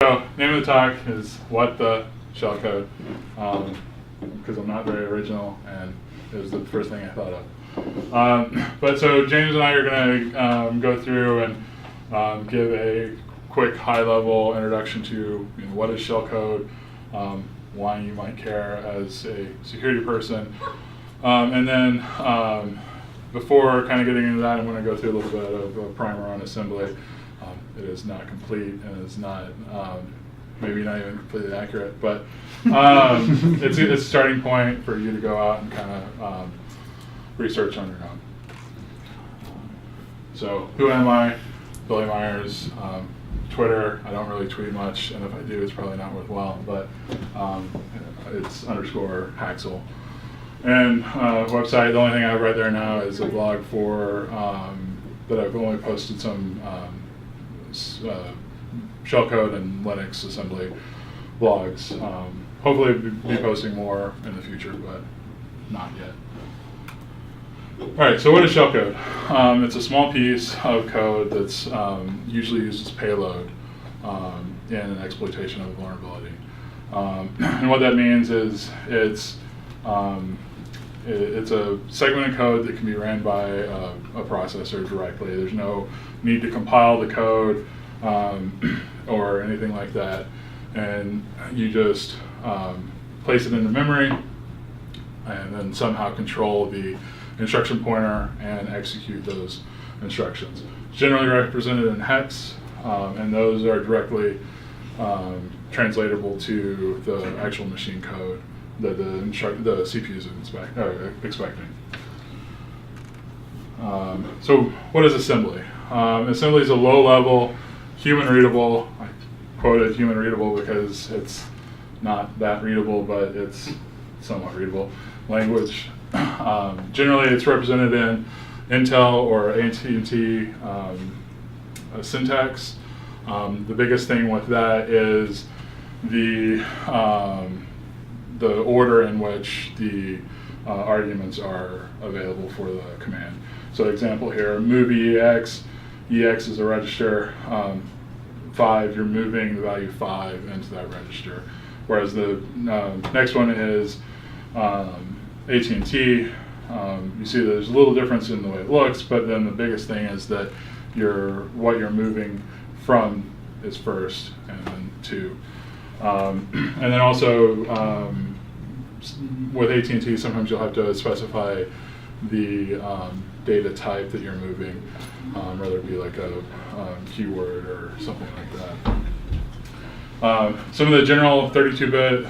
So, name of the talk is What the ShellCode, because I'm not very original and it was the first thing I thought of. But so James and I are going to go through and give a quick high-level introduction to what is ShellCode, why you might care as a security person, and then before kind of getting into that, I'm going to go through a little bit of a primer on assembly. It is not complete and is not, maybe not even completely accurate, but it's a starting point for you to go out and kind of research on your own. So who am I? Billy Meyers. Twitter, I don't really tweet much, and if I do, it's probably not worthwhile, but it's _Haxel. And website, the only thing I have right there now is a blog for, that I've only posted some shellcode and Linux assembly blogs. Hopefully be posting more in the future, but not yet. All right, so what is shellcode? It's a small piece of code that's usually used as payload in an exploitation of a vulnerability. And what that means is it's a segment of code that can be ran by a processor directly. There's no need to compile the code or anything like that. And you just place it into memory and then somehow control the instruction pointer and execute those instructions. It's generally represented in hex, and those are directly translatable to the actual machine code that the CPU is expecting. So what is assembly? Assembly is a low-level, human-readable, I quoted human-readable because it's not that readable, but it's somewhat readable, language. Generally, it's represented in Intel or AT&T syntax. The biggest thing with that is the order in which the arguments are available for the command. So example here, move EX. EX is a register. 5, you're moving the value 5 into that register. Whereas the next one is AT&T. You see there's a little difference in the way it looks, but then the biggest thing is that what you're moving from is first and then to. And then also with AT&T, sometimes you'll have to specify the data type that you're moving, whether it be like a keyword or something like that. Some of the general 32-bit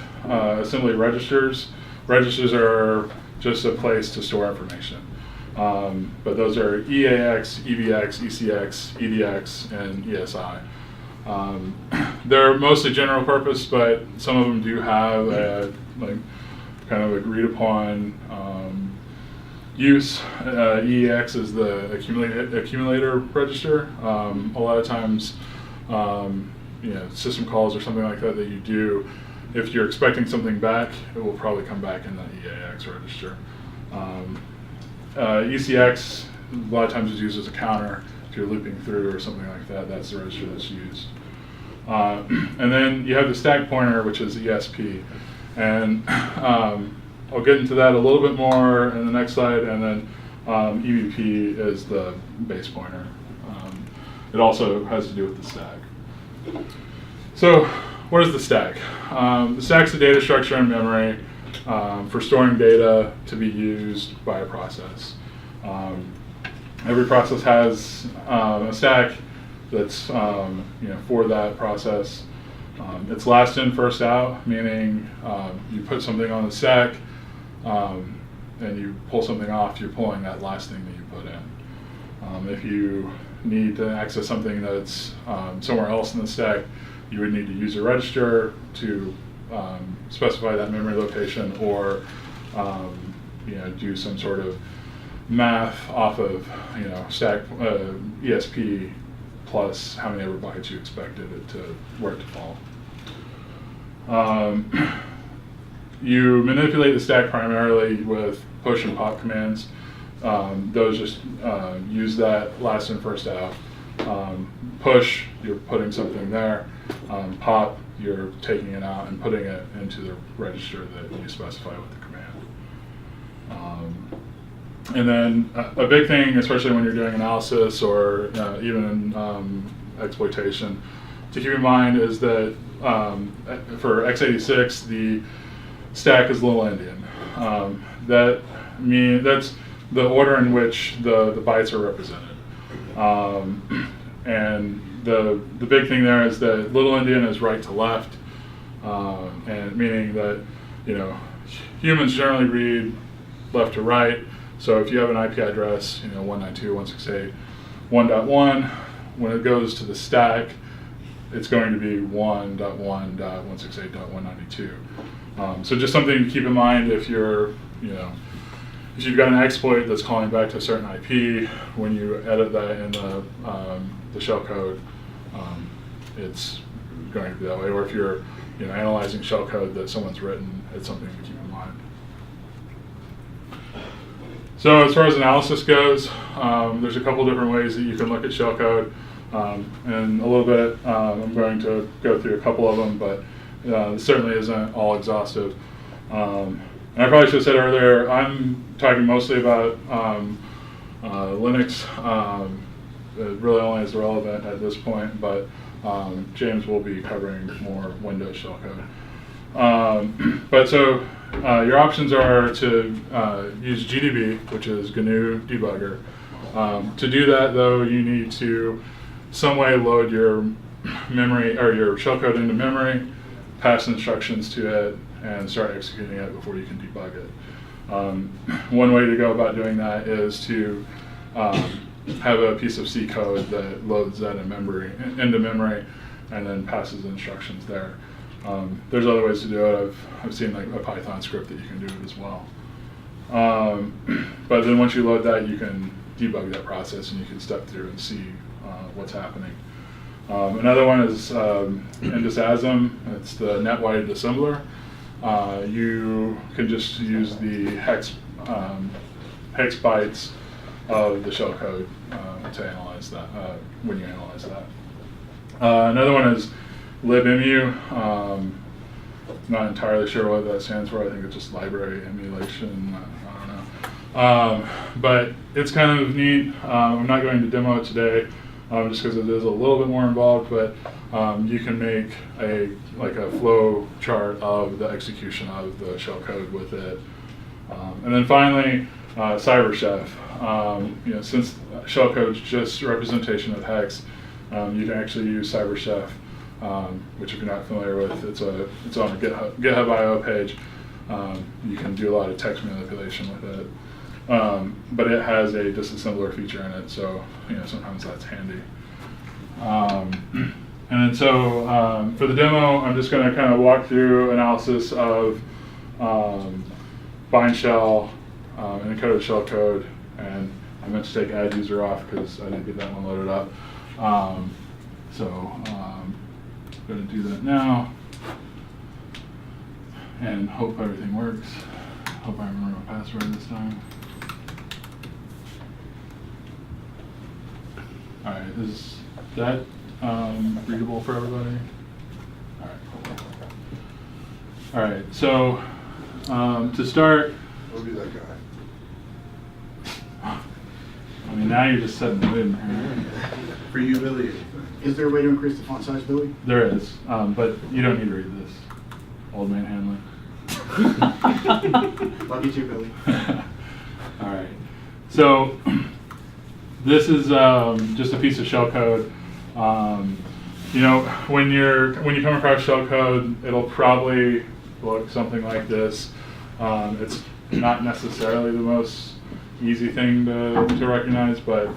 assembly registers. Registers are just a place to store information. But those are EAX, EBX, ECX, EDX, and ESI. They're mostly general purpose, but some of them do have a kind of agreed upon use. EAX is the accumulator register. A lot of times, system calls or something like that you do, if you're expecting something back, it will probably come back in that EAX register. ECX, a lot of times is used as a counter if you're looping through or something like that. That's the register that's used. And then you have the stack pointer, which is ESP. And I'll get into that a little bit more in the next slide. And then EBP is the base pointer. It also has to do with the stack. So what is the stack? The stack's the data structure in memory for storing data to be used by a process. Every process has a stack that's for that process. It's last in, first out, meaning you put something on the stack and you pull something off, you're pulling that last thing that you put in. If you need to access something that's somewhere else in the stack, you would need to use a register to specify that memory location, or do some sort of math off of stack ESP plus how many ever bytes you expected it to where it to fall. You manipulate the stack primarily with push and pop commands. Those just use that last in, first out Push, you're putting something there. Pop, you're taking it out and putting it into the register that you specify with the command. And then a big thing, especially when you're doing analysis or even exploitation, to keep in mind is that for x86, the stack is little endian. That's the order in which the bytes are represented. And the big thing there is that little endian is right to left, and meaning that humans generally read left to right. So if you have an IP address, 192.168.1.1, when it goes to the stack, it's going to be 1.1.168.192. So just something to keep in mind if you're, if you've got an exploit that's calling back to a certain IP, when you edit that in the shellcode, it's going to be that way. Or if you're, analyzing shellcode that someone's written, it's something to keep in mind. So as far as analysis goes, there's a couple different ways that you can look at shellcode. And a little bit, I'm going to go through a couple of them, but it certainly isn't all exhaustive. And I probably should have said earlier, I'm talking mostly about Linux. It really only is relevant at this point, but James will be covering more Windows shellcode. But so your options are to use GDB, which is GNU Debugger. To do that, though, you need to some way load your memory or your shellcode into memory, pass instructions to it, and start executing it before you can debug it. One way to go about doing that is to have a piece of C code that loads that into memory, and then passes instructions there. There's other ways to do it. I've seen like a Python script that you can do it as well. But then once you load that, you can debug that process and you can step through and see what's happening. Another one is Indisasm. It's the net-wide assembler. You can just use the hex bytes of the shellcode to analyze that when you analyze that. Another one is libimu. Not entirely sure what that stands for. I think it's just library emulation. I don't know. But it's kind of neat. I'm not going to demo it today just because it is a little bit more involved, but you can make a flow chart of the execution of the shellcode with it. And then finally, CyberChef. Since shellcode's just representation of hex, you can actually use CyberChef, which if you're not familiar with, it's on a GitHub IO page. You can do a lot of text manipulation with it. But it has a disassembler feature in it, so sometimes that's handy. And then so for the demo, I'm just going to kind of walk through analysis of bind shell and encoded shellcode, and I meant to take add user off because I didn't get that one loaded up. So I'm going to do that now, and hope everything works. Hope I remember my password this time. All right, is that readable for everybody? All right, cool. All right, so to start, I'll be that guy. I mean, now you're just setting the mood. For you, Billy. Is there a way to increase the font size, Billy? There is, but you don't need to read this. Old man handling. Love you too, Billy. All right, so this is just a piece of shellcode. When you come across shellcode, it'll probably look something like this. It's not necessarily the most easy thing to recognize, but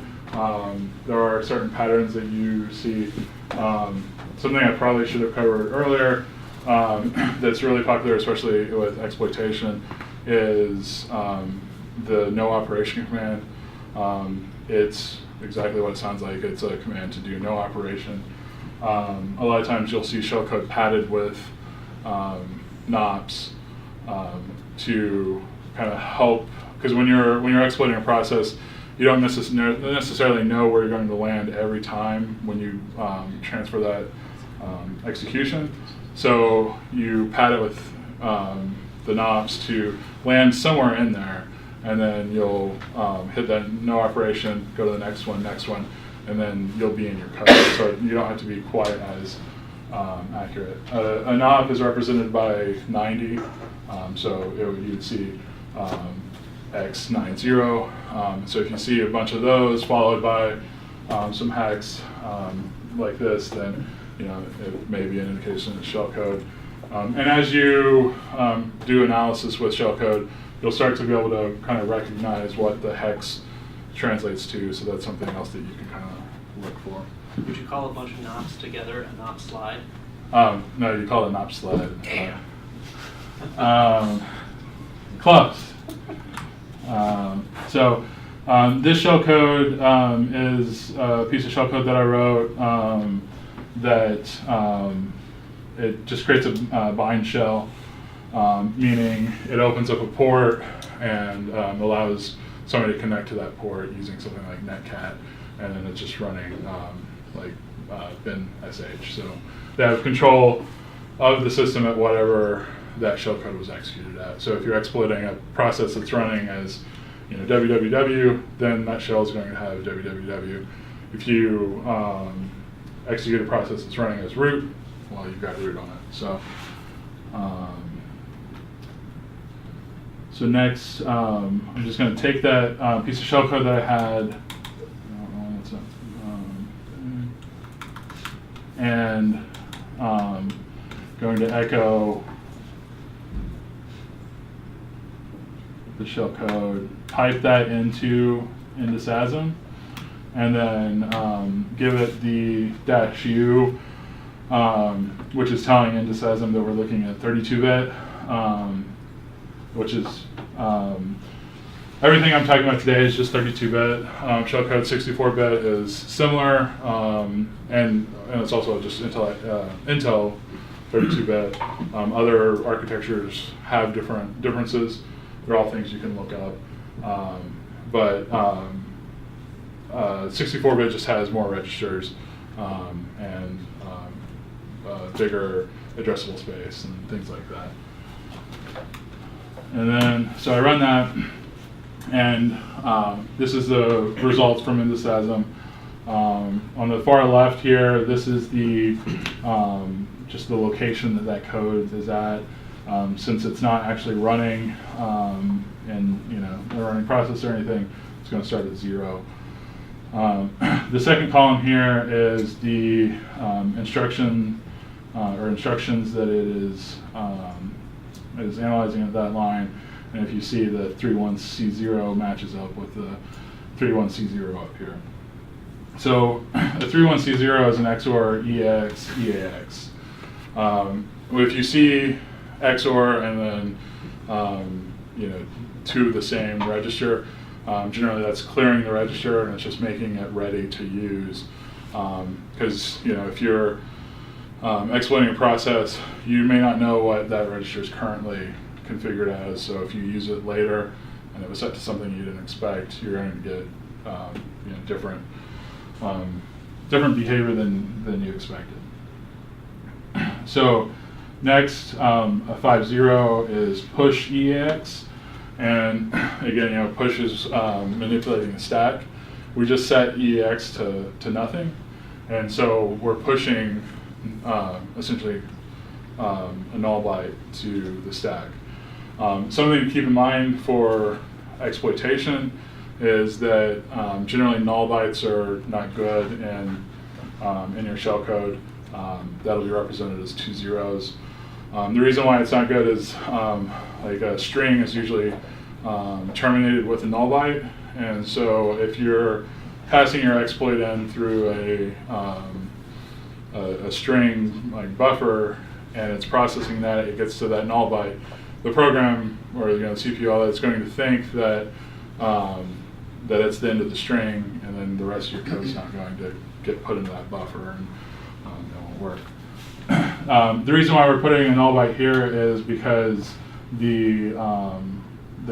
there are certain patterns that you see. Something I probably should have covered earlier that's really popular, especially with exploitation, is the no operation command. It's exactly what it sounds like. It's a command to do no operation. A lot of times you'll see shellcode padded with NOPs to kind of help, because when you're exploiting a process, you don't necessarily know where you're going to land every time when you transfer that execution. So you pad it with the knobs to land somewhere in there, and then you'll hit that no operation, go to the next one, and then you'll be in your code. So you don't have to be quite as accurate. A knob is represented by 90, so you'd see X90. So if you see a bunch of those followed by some hex like this, then it may be an indication of shellcode. And as you do analysis with shellcode, you'll start to be able to kind of recognize what the hex translates to. So that's something else that you can kind of look for. Would you call a bunch of knobs together a knob slide? No, you call it knob sled. Close. So this shellcode is a piece of shellcode that I wrote that it just creates a bind shell, meaning it opens up a port and allows somebody to connect to that port using something like netcat, and then it's just running bin sh. So they have control of the system at whatever that shellcode was executed at. So if you're exploiting a process that's running as www, then that shell is going to have www. If you execute a process that's running as root, well, you've got root on it. So next, I'm just going to take that piece of shellcode that I had, and going to echo the shellcode, type that into SASM, and then give it the -u, which is telling into SASM that we're looking at 32-bit, which is everything I'm talking about today is just 32-bit. Shellcode 64-bit is similar, and it's also just Intel 32-bit. Other architectures have differences. They're all things you can look up. But 64-bit just has more registers and bigger addressable space and things like that. And then, so I run that, and this is the results from IndusASM. On the far left here, this is the just the location that code is at. Since it's not actually running in a running process or anything, it's going to start at 0. The second column here is the instructions that it is analyzing at that line, and if you see the 31C0 matches up with the 31C0 up here. So the 31C0 is an XOR ECX. If you see XOR and then to the same register, generally that's clearing the register and it's just making it ready to use. Because if you're exploiting a process, you may not know what that register is currently configured as. So if you use it later and it was set to something you didn't expect, you're going to get different behavior than you expected. So next, a 5.0 is push EAX, and again, push is manipulating the stack. We just set EAX to nothing, and so we're pushing essentially a null byte to the stack. Something to keep in mind for exploitation is that generally null bytes are not good in your shellcode. That'll be represented as 2 zeros. The reason why it's not good is like a string is usually terminated with a null byte, and so if you're passing your exploit in through a string like buffer and it's processing that, it gets to that null byte, the program or the CPU, all that's going to think that that it's the end of the string, and then the rest of your code is not going to get put into that buffer, and it won't work. The reason why we're putting a null byte here is because the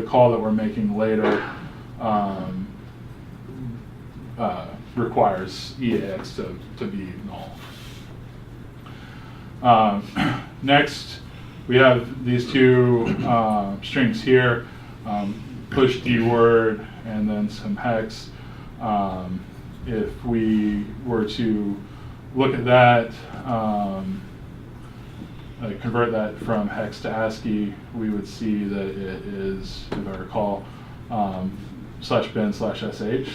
call that we're making later requires EAX to be null. Next, we have these two strings here, push dword and then some hex. If we were to look at that, convert that from hex to ASCII, we would see that it is, if I recall, /bin/sh,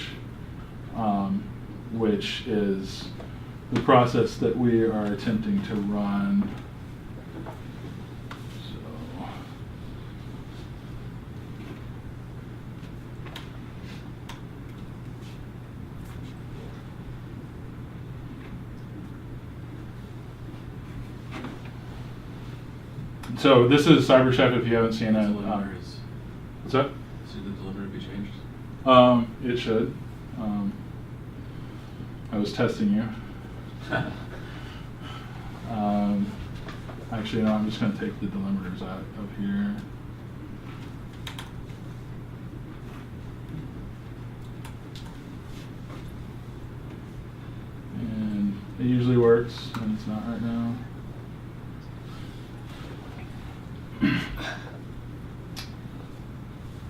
which is the process that we are attempting to run. So this is CyberChef if you haven't seen it. What's that? Should the delivery be changed? It should. I was testing you. Actually, no, I'm just going to take the delimiters out of here. And it usually works, and it's not right now.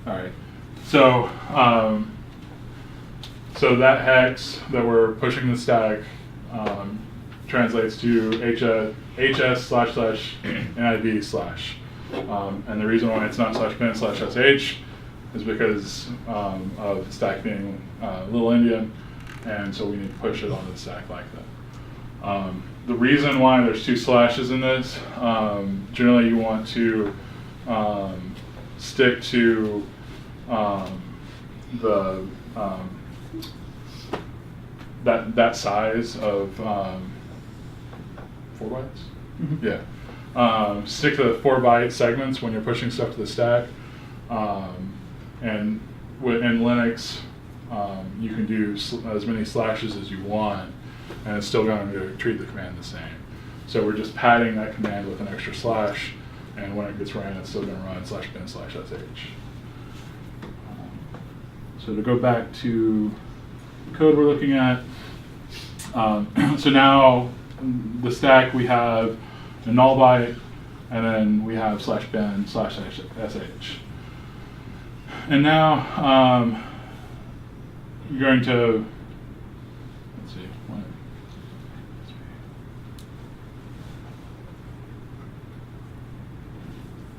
All right, so so that hex that we're pushing the stack translates to hs//nib/, and the reason why it's not /bin/sh is because of the stack being little endian, and so we need to push it onto the stack like that. The reason why there's two slashes in this, generally you want to stick to the that size of 4 bytes. Mm-hmm. Yeah, stick to the 4 byte segments when you're pushing stuff to the stack, and in Linux you can do as many slashes as you want, and it's still going to treat the command the same. So we're just padding that command with an extra slash, and when it gets ran, it's still going to run /bin/sh. So to go back to the code we're looking at, so now the stack we have a null byte, and then we have /bin/sh. And now you're going to, let's see, what?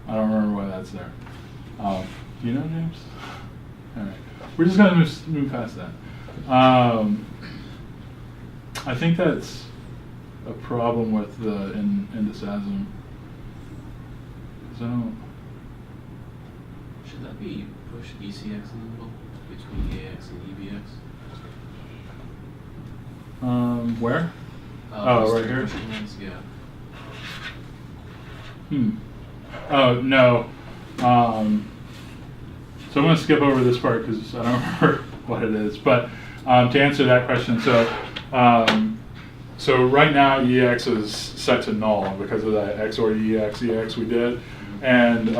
I don't remember why that's there. Do you know, James? All right. We're just going to move past that. I think that's a problem with the indisasm. So Should that be push ECX in the middle between EAX and EBX? Where? Those right two here? pushing ones, yeah. Oh, no. So I'm going to skip over this part because I don't remember what it is. But to answer that question, so right now EX is set to null because of that XOR EX we did. And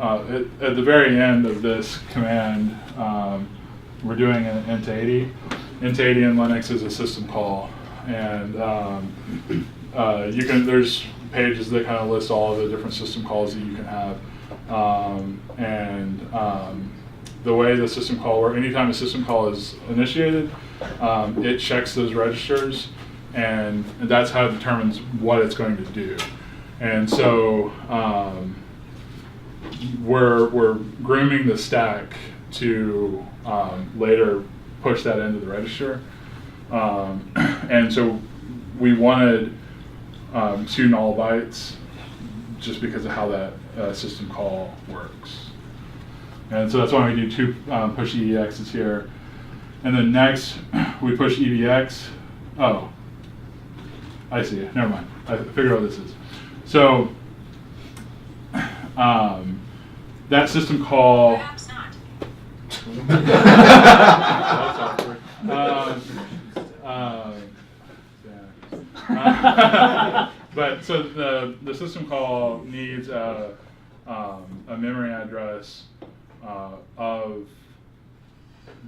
at the very end of this command, we're doing an int80. Int80 in Linux is a system call, and there's pages that kind of list all of the different system calls that you can have, the way the system call works, anytime a system call is initiated, it checks those registers, and that's how it determines what it's going to do. And so we're grooming the stack to later push that into the register. And so we wanted 2 null bytes just because of how that system call works. And so that's why we do 2 push EEXs here. And then next, we push EBX. Oh, I see. Never mind. I figured out what this is. So that system call. Perhaps not. That's awkward. But so the system call needs a memory address of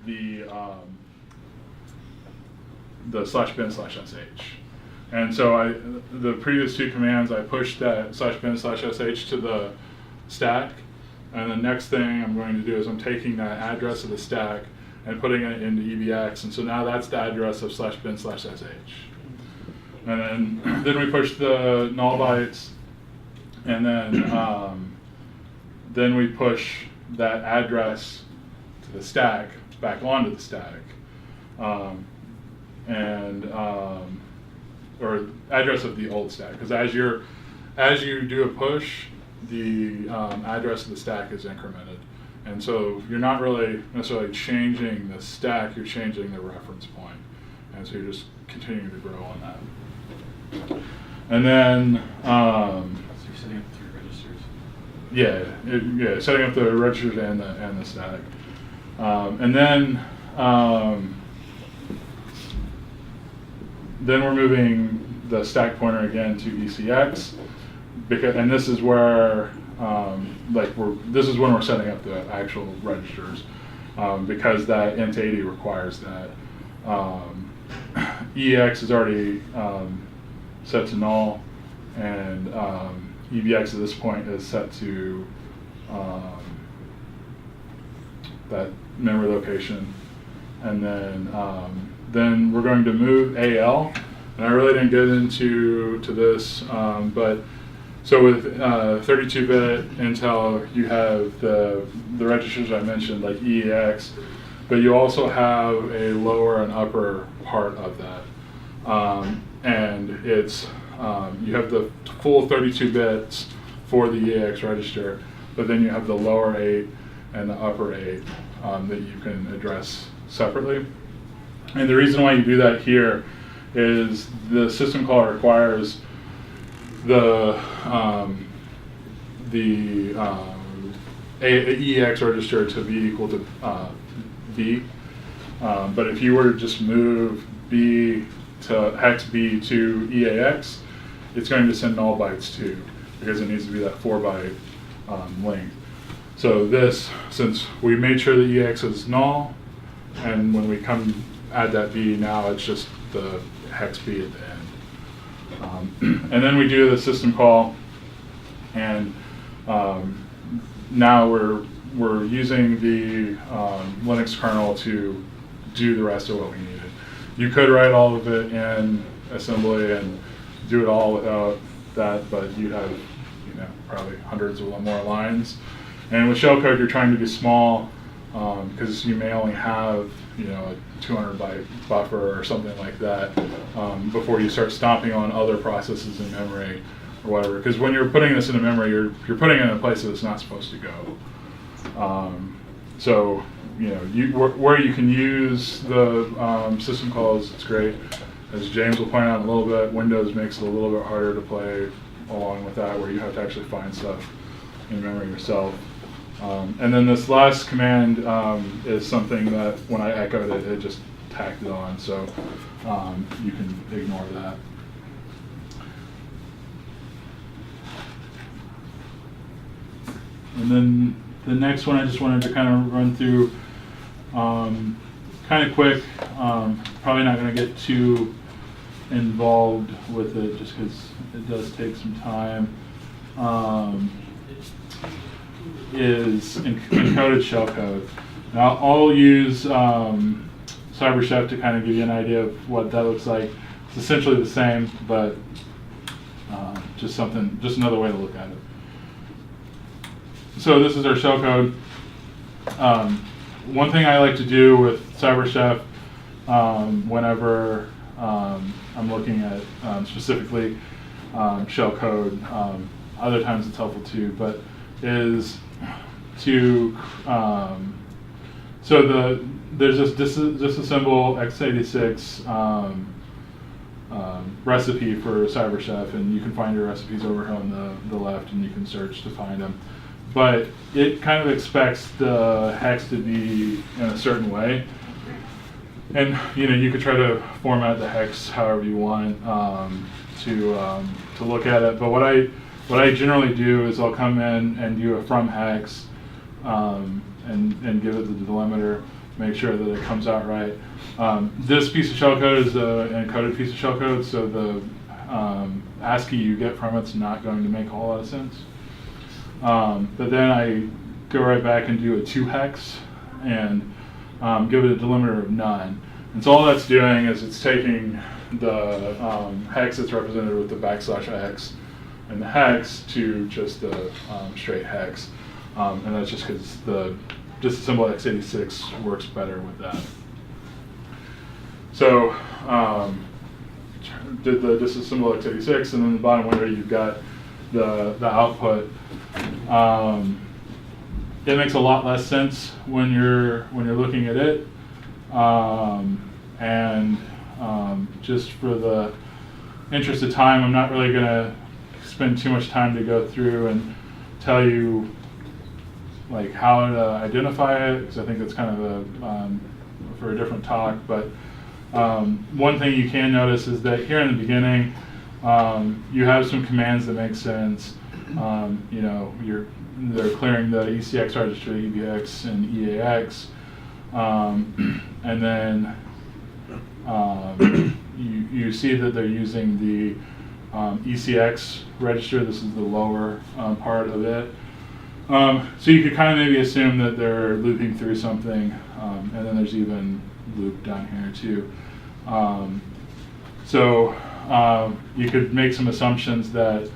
the /bin/sh. And so the previous two commands, I pushed that /bin/sh to the stack, and the next thing I'm going to do is I'm taking that address of the stack and putting it into EBX, and so now that's the address of /bin/sh. And then we push the null bytes, and then we push that address to the stack back onto the stack, or address of the old stack, because as you do a push, the address of the stack is incremented, and so you're not really necessarily changing the stack, you're changing the reference point, and so you're just continuing to grow on that. And then So you're setting up 3 registers. setting up the registers and the stack, and then we're moving the stack pointer again to ECX, and this is where this is when we're setting up the actual registers, because that int 80 requires that. EX is already set to null, and EBX at this point is set to that memory location, and then we're going to move AL, and I really didn't get into this, but so with 32-bit Intel, you have the registers I mentioned, like EEX, but you also have a lower and upper part of that. And it's you have the full 32 bits for the EAX register, but then you have the lower 8 and the upper 8 that you can address separately. And the reason why you do that here is the system call requires the EAX register to be equal to B. But if you were to just move B to hex B to EAX, it's going to send null bytes too, because it needs to be that 4-byte length. So this, since we made sure the EAX is null, and when we come add that B, now it's just the hex B at the end. And then we do the system call, and now we're using the Linux kernel to do the rest of what we needed. You could write all of it in assembly and do it all without that, but you'd have probably hundreds of more lines. And with shellcode, you're trying to be small because you may only have a 200-byte buffer or something like that before you start stomping on other processes in memory or whatever. Because when you're putting this into memory, you're putting it in a place that it's not supposed to go. So where you can use the system calls, it's great. As James will point out in a little bit, Windows makes it a little bit harder to play along with that, where you have to actually find stuff in memory yourself. And then this last command is something that when I echoed it, it just tacked it on, so you can ignore that. And then the next one I just wanted to kind of run through kind of quick, probably not going to get too involved with it just because it does take some time, is encoded shellcode. Now I'll use CyberChef to kind of give you an idea of what that looks like. It's essentially the same, but just another way to look at it. So this is our shellcode. One thing I like to do with CyberChef whenever I'm looking at specifically shellcode, other times it's helpful too, but is to there's this disassemble x86 recipe for CyberChef, and you can find your recipes over here on the left, and you can search to find them. But it kind of expects the hex to be in a certain way, and you could try to format the hex however you want to look at it. But what I generally do is I'll come in and do a from hex and give it the delimiter. make sure that it comes out right. This piece of shellcode is an encoded piece of shellcode, so the ASCII you get from it's not going to make a whole lot of sense. But then I go right back and do a 2 hex and give it a delimiter of none. And so all that's doing is it's taking the hex that's represented with the \x and the hex to just the straight hex. And that's just because the disassemble x86 works better with that. So did the disassemble x86, and then the bottom window you've got the output. It makes a lot less sense when you're looking at it, and just for the interest of time, I'm not really going to spend too much time to go through and tell you like how to identify it, because I think that's kind of for a different talk. But one thing you can notice is that here in the beginning, you have some commands that make sense. You know, they're clearing the ECX register, EBX and EAX, and then you see that they're using the ECX register. This is the lower part of it. So you could kind of maybe assume that they're looping through something, and then there's even loop down here too. So you could make some assumptions that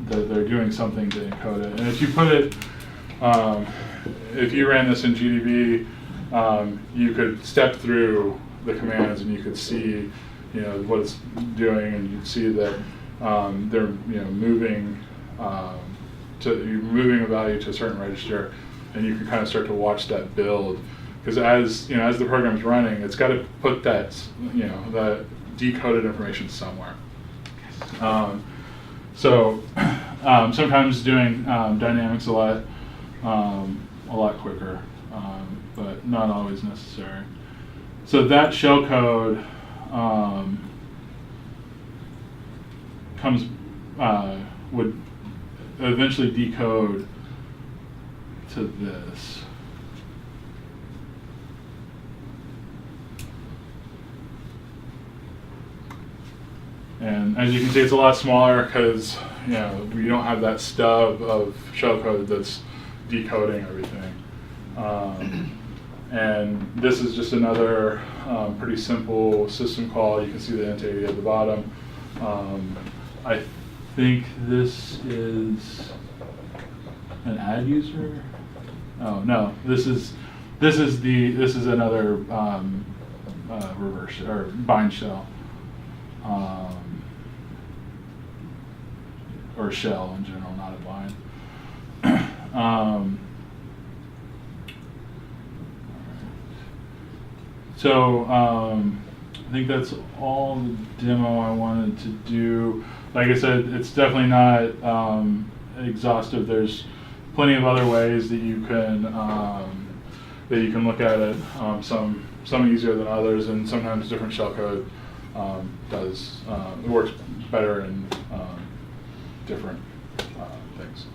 that they're doing something to encode it. And if you put it, if you ran this in GDB, you could step through the commands and you could see, you know, what it's doing, and you'd see that they're, you know, moving you're moving a value to a certain register, and you can kind of start to watch that build, because as you know, as the program's running, it's got to put that, you know, that decoded information somewhere. So sometimes doing dynamics a lot quicker, but not always necessary. So that shellcode would eventually decode to this. And as you can see, it's a lot smaller because, you know, we don't have that stub of shellcode that's decoding everything. And this is just another pretty simple system call. You can see the int80 at the bottom. I think this is an add user. Oh no, this is another reverse or bind shell. Or shell in general, not a bind. So I think that's all the demo I wanted to do. Like I said, it's definitely not exhaustive. There's plenty of other ways that you can look at it. Some easier than others, and sometimes different shellcode it works better in different things.